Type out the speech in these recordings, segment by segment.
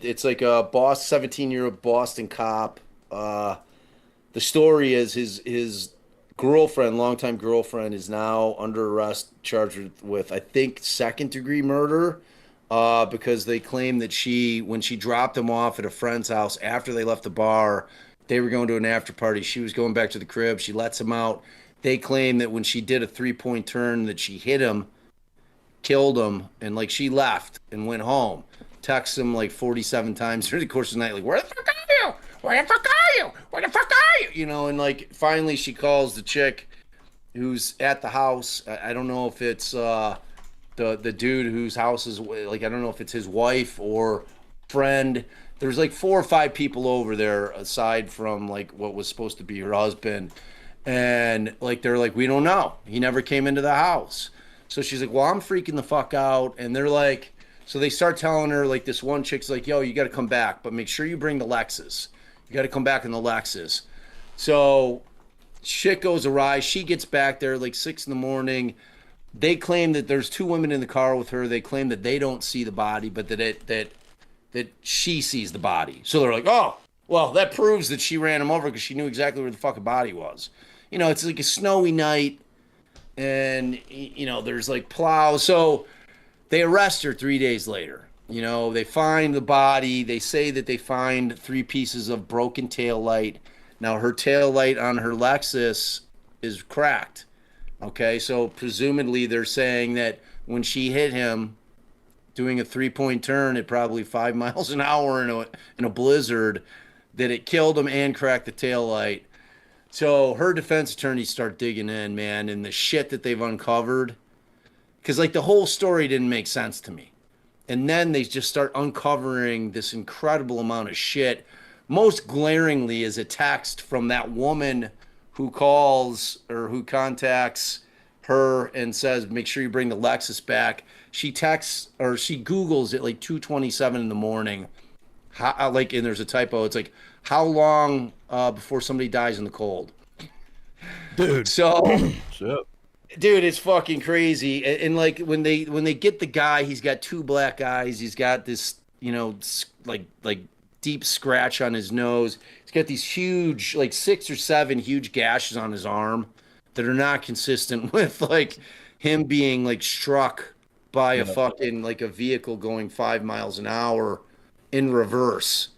It's like a 17-year-old Boston cop. The story is his girlfriend, longtime girlfriend, is now under arrest, charged with I think second degree murder. Because they claim that when she dropped him off at a friend's house after they left the bar, they were going to an after party. She was going back to the crib. She lets him out. They claim that when she did a 3-point turn, that she hit him, killed him, and like she left and went home. Texts him like 47 times during the course of the night, like, where the fuck are you? Where the fuck are you? Where the fuck are you? You know, and like finally she calls the chick who's at the house. I don't know if it's the dude whose house is like, I don't know if it's his wife or friend. There's like 4 or 5 people over there aside from like what was supposed to be her husband. And like they're like, we don't know. He never came into the house. So she's like, well, I'm freaking the fuck out. And they're like, so they start telling her, like, this one chick's like, yo, you got to come back, but make sure you bring the Lexus. You got to come back in the Lexus. So shit goes awry. She gets back there like 6 in the morning. They claim that there's 2 women in the car with her. They claim that they don't see the body, but that she sees the body. So they're like, oh, well, that proves that she ran him over because she knew exactly where the fucking body was. You know, it's like a snowy night, and, you know, there's like plows. So they arrest her 3 days later. You know, they find the body. They say that they find 3 pieces of broken tail light. Now, her tail light on her Lexus is cracked. Okay, so presumably they're saying that when she hit him doing a 3-point turn at probably 5 miles an hour in a blizzard, that it killed him and cracked the tail light. So her defense attorneys start digging in, man, and the shit that they've uncovered. Because, like, the whole story didn't make sense to me. And then they just start uncovering this incredible amount of shit. Most glaringly is a text from that woman who calls or who contacts her and says, make sure you bring the Lexus back. She texts or she Googles at like 2:27 in the morning. How, like, and there's a typo. It's like, how long before somebody dies in the cold? Dude. So, Shit. dude, it's fucking crazy. And like when they get the guy, he's got 2 black eyes. He's got this, you know, like deep scratch on his nose. He's got these huge, like 6 or 7 huge gashes on his arm that are not consistent with like him being like struck by a fucking like a vehicle going 5 miles an hour in reverse,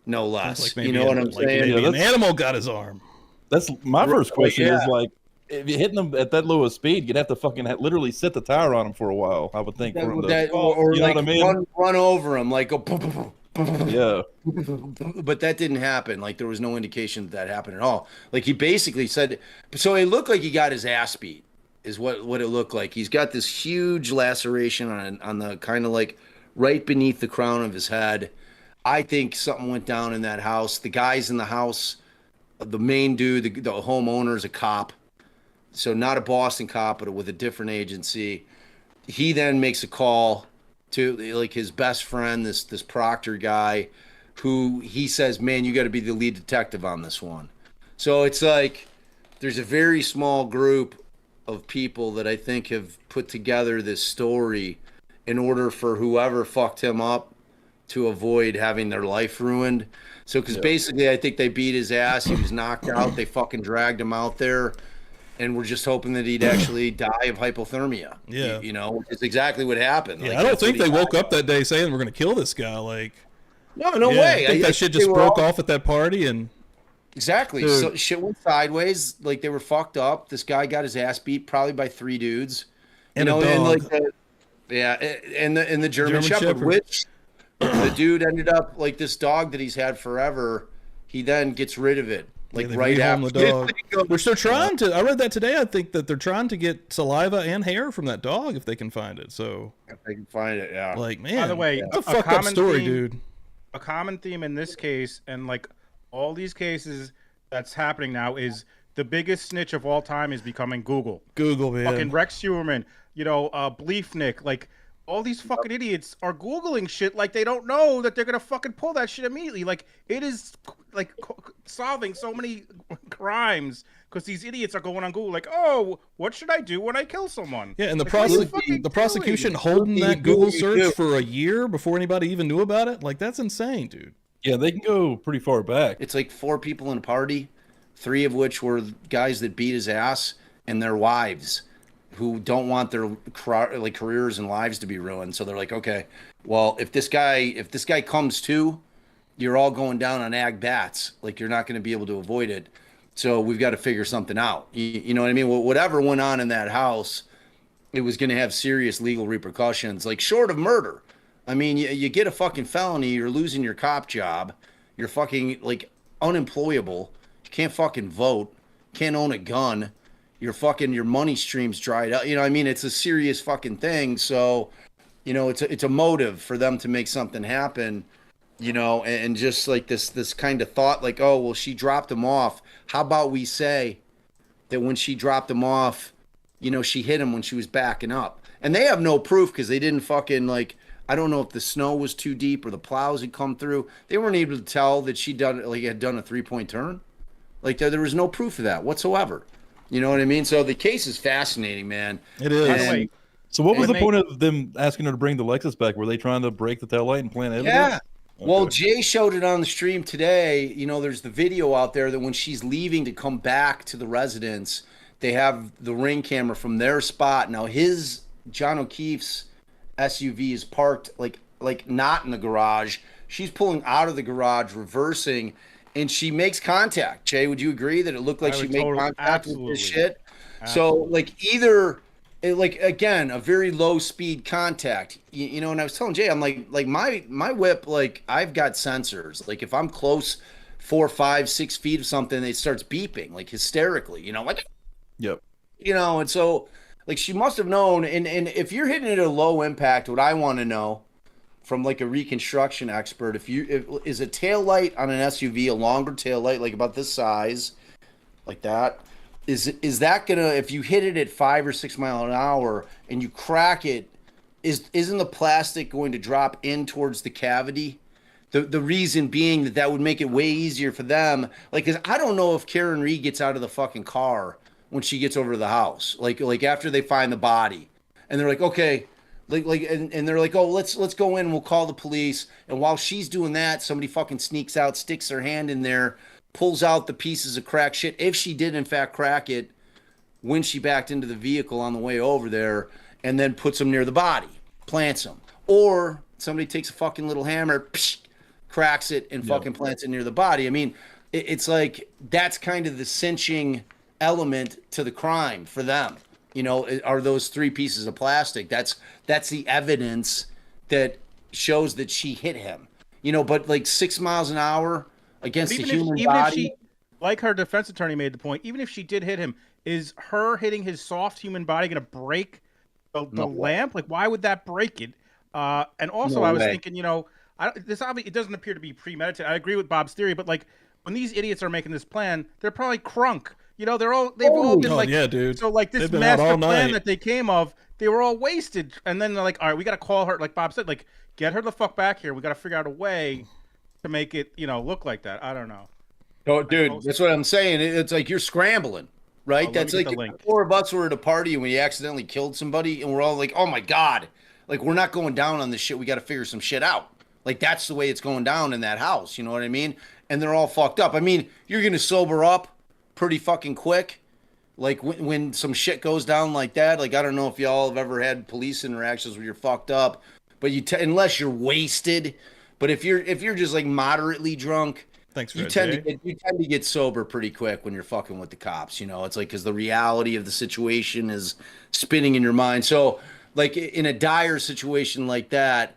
no less. Like you know what I'm saying? Maybe an animal got his arm. That's my first question. Yeah. Is like, if you're hitting them at that low of speed, you'd have to fucking literally sit the tire on them for a while. I would think. Or you know like what I mean? run over him, like go. Yeah. But that didn't happen. Like there was no indication that happened at all. Like he basically said, so it looked like he got his ass beat, is what it looked like. He's got this huge laceration on the kind of like right beneath the crown of his head. I think something went down in that house. The guys in the house, the main dude, the homeowner is a cop. So not a Boston cop, but with a different agency. He then makes a call to like his best friend, this Proctor guy, who he says, man, you got to be the lead detective on this one. So it's like there's a very small group of people that I think have put together this story in order for whoever fucked him up to avoid having their life ruined. So because basically I think they beat his ass. He was knocked out. They fucking dragged him out there. And we're just hoping that he'd actually die of hypothermia. Yeah. You know, it's exactly what happened. Yeah, like, I don't think they woke up that day saying we're going to kill this guy. Like, no way. I think that shit just broke off at that party. And exactly. Dude. So shit went sideways. Like they were fucked up. This guy got his ass beat probably by 3 dudes. And you know, a dog. and like and the German Shepherd, which the dude ended up like this dog that he's had forever. He then gets rid of it. Like right after the dog. Which they're trying to. I read that today. I think that they're trying to get saliva and hair from that dog if they can find it. So if they can find it, yeah. Like, man. By the way, a fucked up story, dude. A common theme in this case, and like all these cases that's happening now, is the biggest snitch of all time is becoming Google. Google, man. Fucking Rex Huerman, you know, Bleefnik, like all these fucking idiots are Googling shit like they don't know that they're gonna fucking pull that shit immediately. Like it is like solving so many crimes because these idiots are going on Google like, oh, what should I do when I kill someone? Yeah, and the, Like, what are you prosec- fucking the prosecution doing? holding You that do Google what you search do. for a year before anybody even knew about it. Like, that's insane, dude. Yeah, they can go pretty far back. It's like 4 people in a party, 3 of which were guys that beat his ass and their wives who don't want their careers and lives to be ruined. So they're like, okay, well, if this guy comes to, you're all going down on ag bats. Like, you're not going to be able to avoid it. So we've got to figure something out. You know what I mean? Whatever went on in that house, it was going to have serious legal repercussions, like short of murder. I mean, you get a fucking felony, you're losing your cop job, you're fucking like unemployable, you can't fucking vote, can't own a gun, your money stream's dried up. You know what I mean? It's a serious fucking thing. So, you know, it's a motive for them to make something happen, you know, and just like this kind of thought like, oh, well, she dropped him off. How about we say that when she dropped him off, you know, she hit him when she was backing up. And they have no proof because they didn't fucking like, I don't know if the snow was too deep or the plows had come through. They weren't able to tell that she had done a 3-point turn. Like there was no proof of that whatsoever. You know what I mean? So the case is fascinating, man. It is. By the way, So what was the they- point of them asking her to bring the Lexus back? Were they trying to break the taillight and plant evidence? Yeah. Okay. Well, Jay showed it on the stream today. You know, there's the video out there that when she's leaving to come back to the residence, they have the ring camera from their spot. Now John O'Keefe's SUV is parked like not in the garage. She's pulling out of the garage, reversing, and she makes contact. Jay, would you agree that it looked like I she would made totally- contact with absolutely. this shit? So Absolutely. like either again, a very low speed contact. You know, and I was telling Jay, I'm like my whip, like I've got sensors. Like if I'm close 4, 5, 6 feet of something, it starts beeping like hysterically, you know, like, Yep. you know, and so like she must have known. And if you're hitting it at a low impact, what I want to know from like a reconstruction expert, if is a tail light on an SUV, a longer tail light, like about this size, like that, is that gonna, if you hit it at 5 or 6 miles an hour and you crack it, isn't the plastic going to drop in towards the cavity? The reason being that would make it way easier for them. Like, 'cause I don't know if Karen Reed gets out of the fucking car when she gets over to the house, like after they find the body, and they're like, okay, and they're like, oh, let's go in, we'll call the police. And while she's doing that, somebody fucking sneaks out, sticks their hand in there, pulls out the pieces of cracked shit, if she did in fact crack it when she backed into the vehicle on the way over there, and then puts them near the body, plants them. Or somebody takes a fucking little hammer, psh, cracks it, and fucking plants it near the body. I mean, it's like that's kind of the cinching element to the crime for them. You know, are those 3 pieces of plastic? That's the evidence that shows that she hit him. You know, but like 6 miles an hour against the human even body. if she, like her defense attorney made the point, even if she did hit him, is her hitting his soft human body going to break the No way. lamp? Like, why would that break it? And also, No I was way. thinking, you know, this obviously it doesn't appear to be premeditated. I agree with Bob's theory, but like when these idiots are making this plan, they're probably crunk. You know, they've all been Oh, like, yeah, dude. So like this They've been out master all plan night. that they came of, they were all wasted, and then they're like, all right, we got to call her. Like Bob said, like get her the fuck back here. We got to figure out a way to make it, you know, look like that. I don't know. Oh, dude, that's what I'm saying. It's like you're scrambling, right? Oh, let me That's get like the if link. 4 of us were at a party and we accidentally killed somebody, and we're all like, "Oh my god!" Like we're not going down on this shit. We got to figure some shit out. Like that's the way it's going down in that house. You know what I mean? And they're all fucked up. I mean, you're gonna sober up pretty fucking quick. Like when some shit goes down like that. Like I don't know if y'all have ever had police interactions where you're fucked up, but unless you're wasted. But if you're just like moderately drunk, Thanks for you that, tend Jay. to get sober pretty quick when you're fucking with the cops. You know, it's like because the reality of the situation is spinning in your mind. So like in a dire situation like that,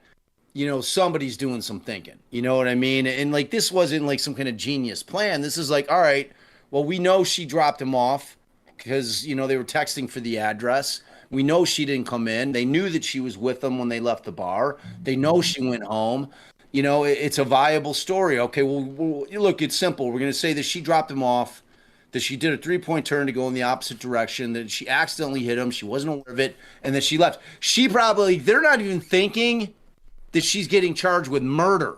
you know, somebody's doing some thinking. You know what I mean? And like this wasn't like some kind of genius plan. This is like, all right, well, we know she dropped him off because, you know, they were texting for the address. We know she didn't come in. They knew that she was with them when they left the bar. They know she went home. You know, it's a viable story. Okay, well, look, it's simple. We're going to say that she dropped him off, that she did a 3-point turn to go in the opposite direction, that she accidentally hit him, she wasn't aware of it, and that she left. They're not even thinking that she's getting charged with murder.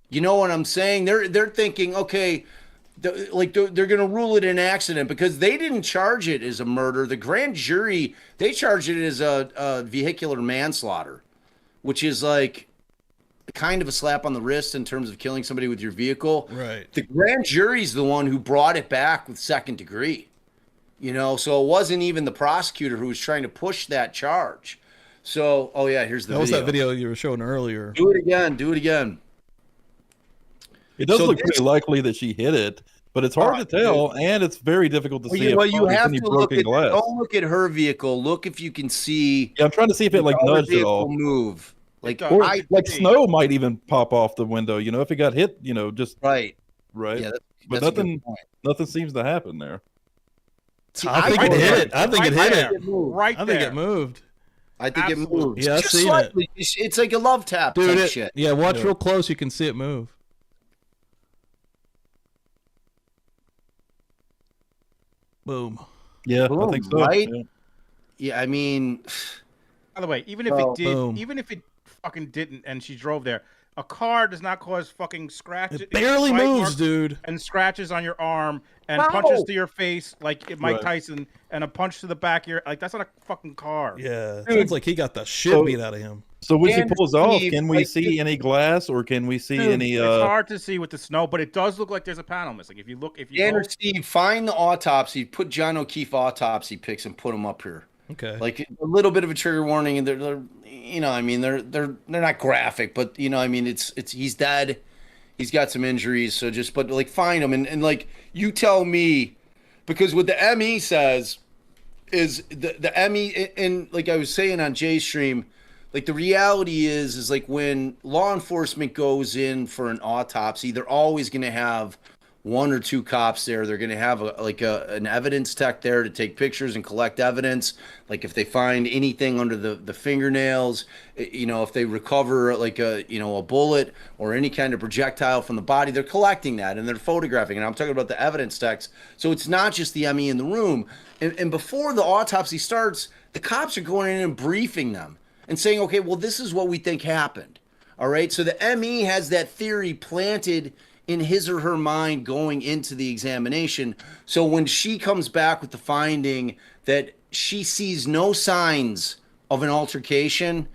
You know what I'm saying? They're thinking, okay, they're going to rule it an accident because they didn't charge it as a murder. The grand jury, they charged it as a vehicular manslaughter, which is like kind of a slap on the wrist in terms of killing somebody with your vehicle. Right. The grand jury's the one who brought it back with second degree, so it wasn't even the prosecutor who was trying to push that charge. So, oh yeah, here's the That video. was that video you were showing earlier. Do it again. It does So look this- pretty likely that she hit it, but it's hard to tell, and it's very difficult to see. Well, you have any to look broken at. glass. Don't look at her vehicle. Look if you can see. Yeah, I'm trying to see if it like the other nudged at vehicle all. move. Like Or I like see. snow might even pop off the window, if it got hit, just Right. right. Yeah, but that's a good nothing point. nothing seems to happen there. See, I think it hit it. I think it hit it. Right I there. think it moved. I think Absolutely. it moves. Yeah, I've Just seen it. slightly. It's like a love tap Dude, type shit. yeah, watch real close. You can see it move. Boom. Yeah, I Boom, think so. right? Yeah. Yeah, I mean, By the way, even if Well, it did, boom. even if it fucking didn't, and she drove there, a car does not cause fucking scratches. It barely bite moves, marks dude. And scratches on your arm and Wow. punches to your face like Mike Right. Tyson, and a punch to the back of your like that's not a fucking car. Yeah, sounds like he got the shit So- beat out of him. So when she And pulls off, Steve, can we like, see any glass or can we see Dude, any? it's hard to see with the snow, but it does look like there's a panel missing. If you Dan or go- Steve, find the autopsy. Put John O'Keefe autopsy pics and put them up here. Okay. Like a little bit of a trigger warning, and they're they're not graphic, but it's he's dead. He's got some injuries, so but like find him and like you tell me, because what the ME says is the ME, and like I was saying on Jay's stream, like the reality is like when law enforcement goes in for an autopsy, they're always going to have one or two cops there. They're going to have an evidence tech there to take pictures and collect evidence. Like if they find anything under the fingernails, if they recover like a bullet or any kind of projectile from the body, they're collecting that and they're photographing. And I'm talking about the evidence techs. So it's not just the ME in the room. And before the autopsy starts, the cops are going in and briefing them and saying, okay, well, this is what we think happened. All right. So the ME has that theory planted in his or her mind going into the examination. So when she comes back with the finding that she sees no signs of an altercation,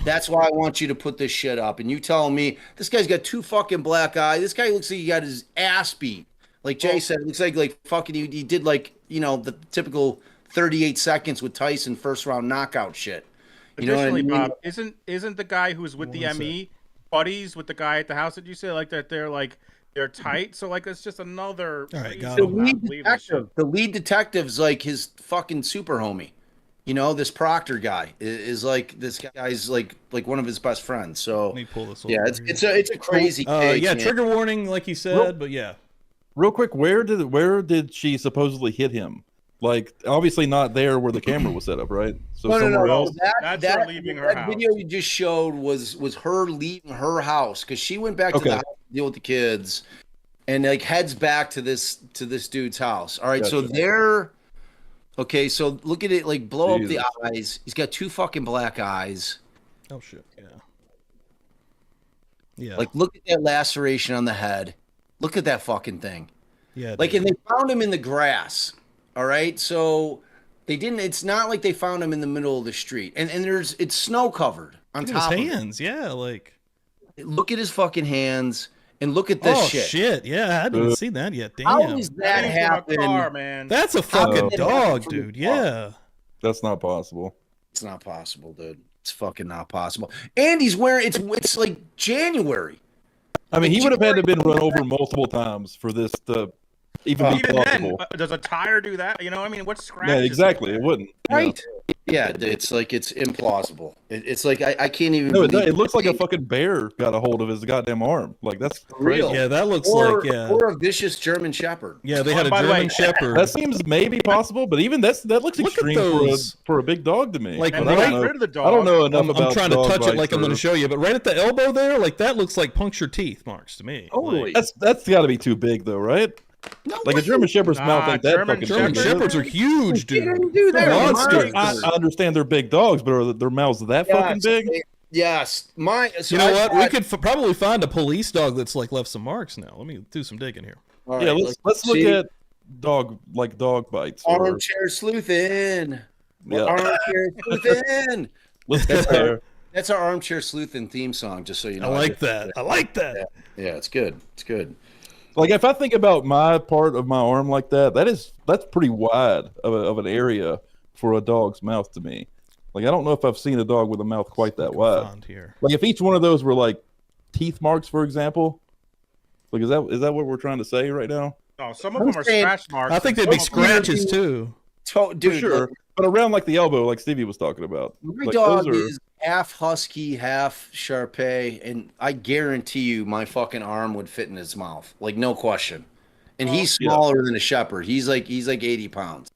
that's why I want you to put this shit up. And you tell me, this guy's got two fucking black eyes. This guy looks like he got his ass beat. Like Jay said, it looks like fucking he did the typical 38 seconds with Tyson first round knockout shit. You know what I Additionally, mean? Bob, isn't the guy who's with the ME buddies with the guy at the house? Did you say like that they're tight? So like it's just another. All right, reason got The him. to not lead believe this shit. detective, the lead detective's like his fucking super homie. This Proctor guy is like this guy's like one of his best friends. So Let me pull this. yeah, over here. it's a crazy case. yeah, man. trigger warning, like he said, but yeah. Real quick, where did she supposedly hit him? Like obviously not there where the camera was set up, right? So somewhere else. That's her leaving her house. video you just showed was her leaving her house because she went back to the house to deal with the kids, and like heads back to this dude's house. All right, so Gotcha. they're okay. So look at it, like blow up Jesus. the eyes. He's got two fucking black eyes. Oh shit. Yeah. Yeah. Like look at that laceration on the head. Look at that fucking thing. yeah. Like, dude. and they found him in the grass. All right. So they didn't, it's not like they found him in the middle of the street. And it's snow covered on Look at top his of it. hands. Yeah. Like. Look at his fucking hands and look at this Oh shit. shit. Yeah. I hadn't even seen that yet. How Damn. does that Things from a happen? car, man. That's a fucking did it dog, happen from dude. the car? Yeah. That's not possible. It's not possible, dude. It's fucking not possible. And he's wearing, it's like January. I mean, he would have had to have been run over multiple times for this to even be Even then, plausible. does a tire do that? I mean, what scratches? Yeah, exactly. It wouldn't. Right. Yeah, it's like it's implausible. It's like I can't even. No, believe it looks like a fucking bear got a hold of his goddamn arm. Like that's crazy. Real. Yeah. That looks or, like yeah. or a vicious German Shepherd. Yeah. They had a By the way, German Shepherd. That seems maybe possible, but even that looks Look at extreme those. for a big dog to me. Like, But And I they don't got know. rid of the dog. I don't know enough I'm about. trying to dog touch it bites like I'm going to or- show you, but right at the elbow there, like that looks like punctured teeth marks to me. Totally. Like, That's got to be too big though, right? No Like a way. German Shepherd's mouth Nah, ain't that German fucking German big. Shepherds are huge, They dude. didn't do that. They're monsters. I understand they're big dogs, but are their mouths that fucking big? Yes. So You know I what? We thought- could probably find a police dog that's like left some marks now. Let me do some digging here. All Yeah, right, let's look see. at dog bites. Armchair sleuthing. Yeah. Armchair sleuthing. Let's get there. That's our armchair sleuthing theme song. Just so you I know. like that. I like that. Yeah, it's good. It's good. Like if I think about my part of my arm like that, that's pretty wide of an area for a dog's mouth to me. Like I don't know if I've seen a dog with a mouth quite that wide. Found here. Like if each one of those were like teeth marks, for example. Like is that what we're trying to say right now? No, some of them are saying- scratch marks. I think they'd and be some of them- scratches too. Dude, For sure. look, But around like the elbow, like Stevie was talking about. my Like, dog those are- is half husky, half Shar-Pei, and I guarantee you, my fucking arm would fit in his mouth, like no question. And he's yeah. smaller than a shepherd. He's like 80 pounds.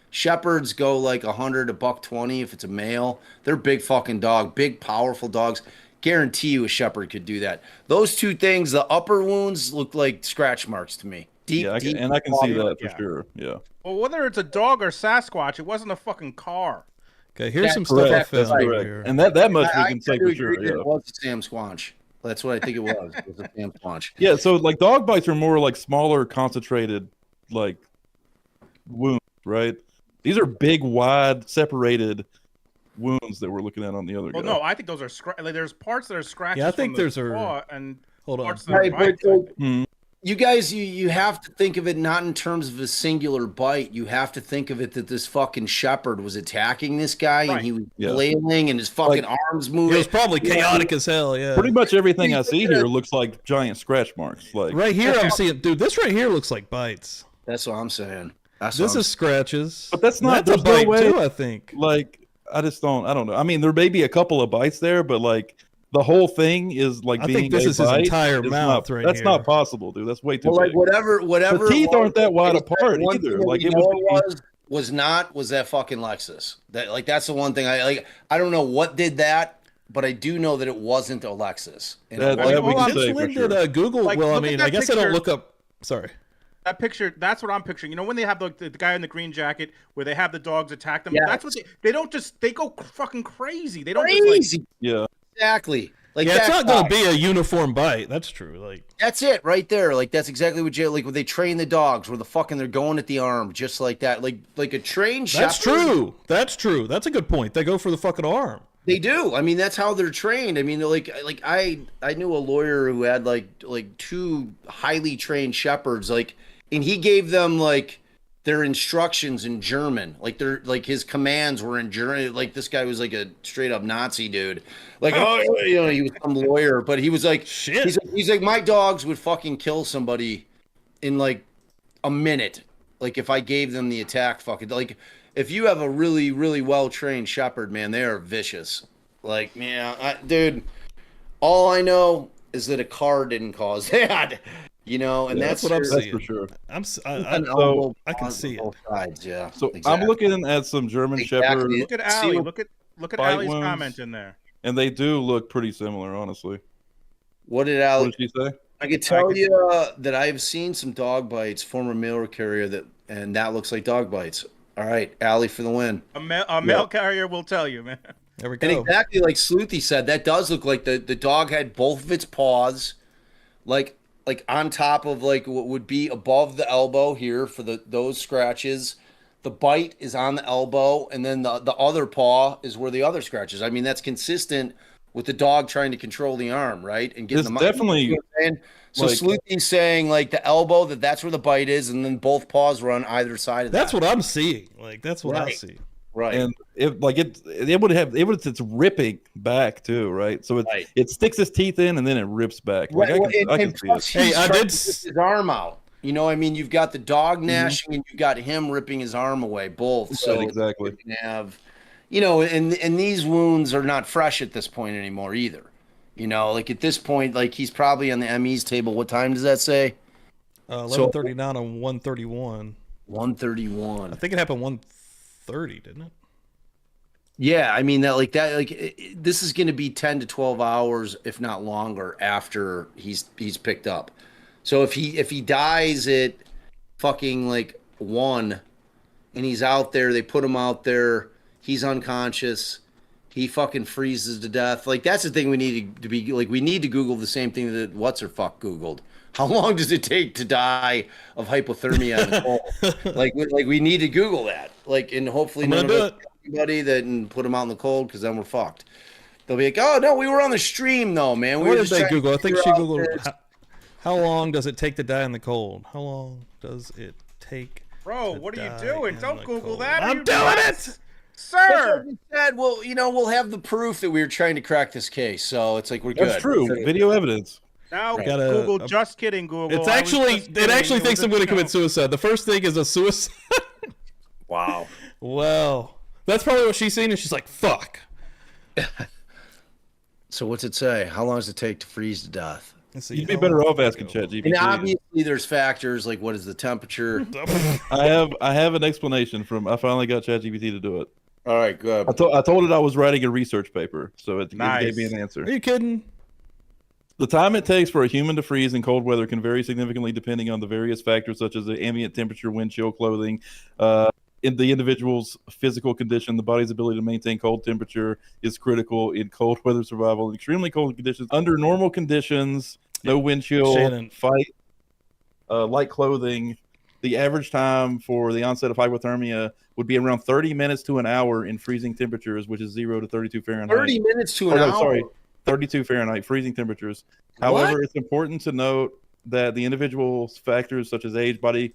Shepherds go like 100, $120 if it's a male. They're big fucking dog, big powerful dogs. Guarantee you, a shepherd could do that. Those two things, the upper wounds look like scratch marks to me. Deep, I deep. can see that for sure. Yeah. Well, whether it's a dog or Sasquatch, it wasn't a fucking car. Okay, here's some Correct. stuff I That's found correct. here. And that much we I can say do for agree sure. that Yeah. It was a Sam Squanch. That's what I think it was. It was a Sam Squanch. Yeah, so like dog bites are more like smaller, concentrated, like wounds, right? These are big, wide, separated wounds that we're looking at on the other Well, guy. no, I think those are like there's parts that are scratches. Yeah, I think from the there's a- paw and Hold on. parts that are Right, but bites. so Mhm. you guys, you have to think of it not in terms of a singular bite. You have to think of it that this fucking shepherd was attacking this guy Right. and he was Yeah. flailing and his fucking arms It moving. was probably chaotic as hell. Yeah. Pretty much everything I see here looks like giant scratch marks. Like Right here, I'm seeing, dude. This right here looks like bites. That's what I'm saying. That's This what is scratches. But that's not- That's a there's no bite way- too. I think. like I don't know. I mean, there may be a couple of bites there, but like the whole thing is like I being think this a is his bite entire is mouth not, right That's here. not possible, dude. That's way too well, like big. whatever. The teeth it aren't that wide was, apart one either. thing that Like we it know would be, was that fucking Lexus. That's the one thing I like. I don't know what did that, but I do know that it wasn't a Lexus. And That- it was- that we can Since say for when sure. did Google? Like, well, I look at mean, that I guess I don't picture. look up. Sorry. That picture, that's what I'm picturing. You know, when they have the guy in the green jacket where they have the dogs attack them, Yeah. that's what they don't just, they go fucking crazy. They don't just like, crazy. yeah. Exactly. Like Yeah, it's that not going guy. to be a uniform bite. That's true. Like, That's it right there. Like that's exactly what like when they train the dogs, where the fucking they're going at the arm, just like that. Like a trained that's shepherd. true. That's true. That's a good point. They go for the fucking arm. They do. I mean, that's how they're trained. I mean, like I knew a lawyer who had like two highly trained shepherds, like, and he gave them like their instructions in German. Like their his commands were in German. Like this guy was like a straight up Nazi dude. Like he was some lawyer, but he was like Shit. He's like my dogs would fucking kill somebody in like a minute. Like if I gave them the attack, fucking like. If you have a really, really well-trained shepherd, man, they are vicious. Like, yeah, dude, all I know is that a car didn't cause that, and Yeah, that's what I'm That's saying. for sure. I can see it. both sides, yeah. So exactly. I'm looking at some German Exactly. Shepherd, look at See Allie. what- Look at bite Allie's wounds. comment in there. and they do look pretty similar, honestly. What did What Alex? did she say? I could tell you that I've seen some dog bites, former mail carrier, and that looks like dog bites. All right, Allie for the win. A mail carrier will tell you, man. There we And go. exactly like Sleuthy said, that does look like the dog had both of its paws, like on top of like what would be above the elbow here for those scratches. The bite is on the elbow, and then the other paw is where the other scratches. I mean, that's consistent with the dog trying to control the arm, right? And getting It's the definitely, You know what I'm saying? So like- Sleuthy's saying like the elbow that's where the bite is, and then both paws are on either side of That's that. what I'm seeing. Like, that's what I Right. see. Right. and it it's ripping back too, right? So Right. it sticks its teeth in and then it rips back. Like, Right, well, I can and see plus it. Hey, he's I trying did to rip his arm out. You know, I mean, you've got the dog gnashing and you've got him ripping his arm away, both. So Right, exactly. you can have, and these wounds are not fresh at this point anymore either. Like at this point, like he's probably on the ME's table. What time does that say? 11:39 on 131. 1:31. I think it happened 1:30, didn't it? Yeah, I mean this is going to be 10 to 12 hours, if not longer, after he's picked up. So if he dies at fucking like 1, and he's out there, they put him out there, he's unconscious, he fucking freezes to death. Like that's the thing we need to be like. We need to Google the same thing that what's her fuck Googled. How long does it take to die of hypothermia in the cold? like we need to Google that. Like, and hopefully none of us anybody that and put them out in the cold because then we're fucked. They'll be like, oh no, we were on the stream though, man. What did they Google? I think she Googled how long does it take to die in the cold? How long does it take? Bro, what are you doing? Don't Google that. I'm doing it, sir. Said, well, we'll have the proof that we were trying to crack this case, so it's like we're good. That's true. Video evidence. Now Google. Just kidding, Google. It actually thinks I'm going to commit suicide. The first thing is a suicide. Wow. Well, that's probably what she's seen, and she's like, "Fuck." So what's it say? How long does it take to freeze to death? You'd be better off asking ChatGPT. And obviously, there's factors like what is the temperature. I have an explanation from. I finally got ChatGPT to do it. All right, good. I told it I was writing a research paper, so it gave me an answer. Are you kidding? The time it takes for a human to freeze in cold weather can vary significantly depending on the various factors such as the ambient temperature, wind chill, clothing, in the individual's physical condition. The body's ability to maintain cold temperature is critical in cold weather survival. In extremely cold conditions, under normal conditions, no wind chill, light clothing, the average time for the onset of hypothermia would be around 30 minutes to an hour in freezing temperatures, which is 0 to 32 Fahrenheit. 30 minutes to an hour? Sorry, 32 Fahrenheit, freezing temperatures. However, it's important to note that the individual's factors such as age, body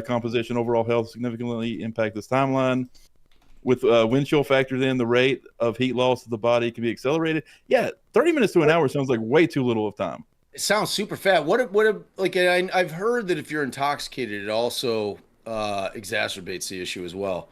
composition, overall health significantly impact this timeline. With wind chill factored in, the rate of heat loss of the body can be accelerated. Yeah, 30 minutes to an hour sounds like way too little of time. It sounds super fat. I've heard that if you're intoxicated, it also exacerbates the issue as well.